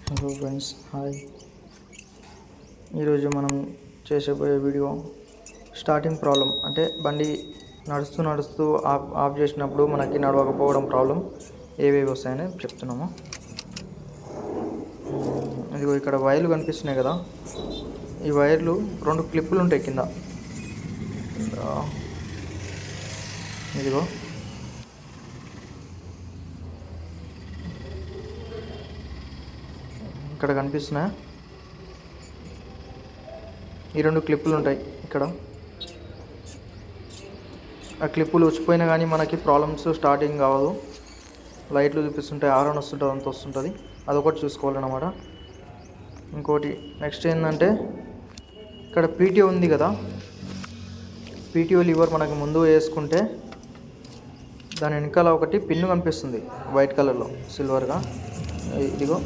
Hello friends, hi. ఈరోజు మనం చేసేపోయే video starting problem, అంటే బండి నడుస్తూ ఆఫ్ చేసినప్పుడు మనకి నడవకపోవడం ప్రాబ్లం ఏవేవి వస్తాయని చెప్తున్నాము. ఇదిగో ఇక్కడ వైర్లు కనిపిస్తున్నాయి కదా, ఈ వైర్లు 2 క్లిప్పులు ఉంటాయి కింద. ఇదిగో ఇక్కడ కనిపిస్తున్నాయి, ఈ 2 క్లిప్పులు ఉంటాయి ఇక్కడ. ఆ క్లిప్పులు వచ్చిపోయినా కానీ మనకి ప్రాబ్లమ్స్ స్టార్టింగ్ కావదు. లైట్లు చూపిస్తుంటాయి, ఆర్ఆన్ వస్తుంటుంది, అంత వస్తుంటుంది. అదొకటి చూసుకోవాలన్నమాట. ఇంకోటి నెక్స్ట్ ఏంటంటే, ఇక్కడ పీటీఓ ఉంది కదా, పీటీఓ లివర్ మనకి ముందు వేసుకుంటే దాని వెనకాల ఒకటి పిన్ను కనిపిస్తుంది వైట్ కలర్లో సిల్వర్గా. ఇదిగో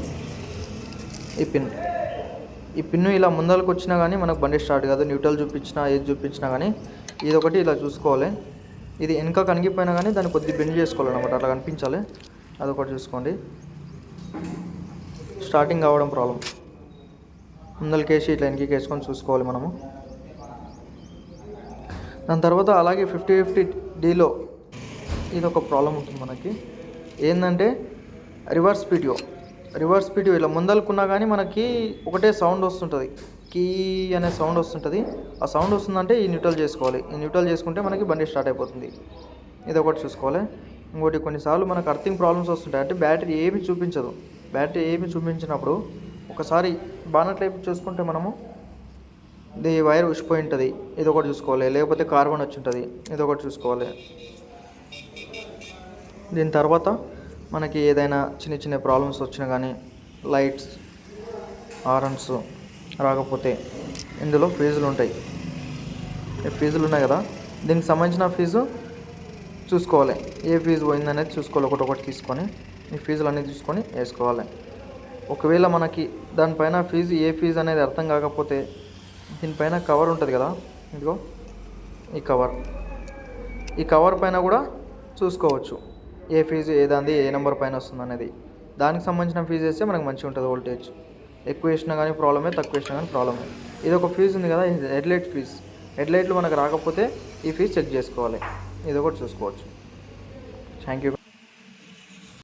ఈ పిన్ను ఇలా ముందరకు వచ్చినా కానీ మనకు బండి స్టార్ట్ కాదు. న్యూట్రల్ చూపించినా ఏది చూపించినా కానీ ఇది ఒకటి ఇలా చూసుకోవాలి. ఇది వెనక కనిగిపోయినా కానీ దాన్ని కొద్దిగా బెండ్ చేసుకోవాలన్నమాట, అట్లా కనిపించాలి. అదొకటి చూసుకోండి. స్టార్టింగ్ కావడం ప్రాబ్లం, ముందరికేసి ఇట్లా వెనక్కి వేసుకొని చూసుకోవాలి మనము. దాని తర్వాత అలాగే 50/50Dలో ఇది ఒక ప్రాబ్లం ఉంటుంది మనకి. ఏంటంటే రివర్స్ పీటీఓ ఇలా ముందలుకున్నా కానీ మనకి ఒకటే సౌండ్ వస్తుంటుంది, కీ అనే సౌండ్ వస్తుంటుంది. ఆ సౌండ్ వస్తుందంటే ఈ న్యూట్రల్ చేసుకోవాలి. ఈ న్యూట్రల్ చేసుకుంటే మనకి బండి స్టార్ట్ అయిపోతుంది. ఇది ఒకటి చూసుకోవాలి. ఇంకోటి కొన్నిసార్లు మనకు అర్థింగ్ ప్రాబ్లమ్స్ వస్తుంటాయి, అంటే బ్యాటరీ ఏమి చూపించదు. బ్యాటరీ ఏమి చూపించినప్పుడు ఒకసారి బానట్ వైపు చూసుకుంటే మనము ఇది వైర్ ఉసిపోయి ఉంటుంది, ఇది ఒకటి చూసుకోవాలి. లేకపోతే కార్బన్ వచ్చి ఉంటుంది, ఇది ఒకటి చూసుకోవాలి. దీని తర్వాత మనకి ఏదైనా చిన్న ప్రాబ్లమ్స్ వచ్చినా కానీ, లైట్స్ హారన్స్ రాకపోతే ఇందులో ఫీజులు ఉంటాయి. ఫీజులు ఉన్నాయి కదా, దీనికి సంబంధించిన ఫీజు చూసుకోవాలి. ఏ ఫీజు పోయిందనేది చూసుకోవాలి. ఒకటి తీసుకొని ఈ ఫీజులు అన్నీ చూసుకొని వేసుకోవాలి. ఒకవేళ మనకి దానిపైన ఫీజు ఏ ఫీజు అనేది అర్థం కాకపోతే దీనిపైన కవర్ ఉంటుంది కదా, ఇదిగో ఈ కవర్ పైన కూడా చూసుకోవచ్చు ఏ ఫీజు ఏదాంది ఏ నెంబర్ పైన వస్తుంది అనేది. దానికి సంబంధించిన ఫీజు వేస్తే మనకు మంచిగా ఉంటుంది. వోల్టేజ్ ఎక్కువ వేసినా కానీ ప్రాబ్లమే, తక్కువ వేసినా కానీ ప్రాబ్లమే. ఇది ఒక ఫీజు ఉంది కదా, హెడ్లైట్ ఫీజు. హెడ్లైట్లు మనకు రాకపోతే ఈ ఫీజు చెక్ చేసుకోవాలి. ఇది ఒకటి చూసుకోవచ్చు. Thank you.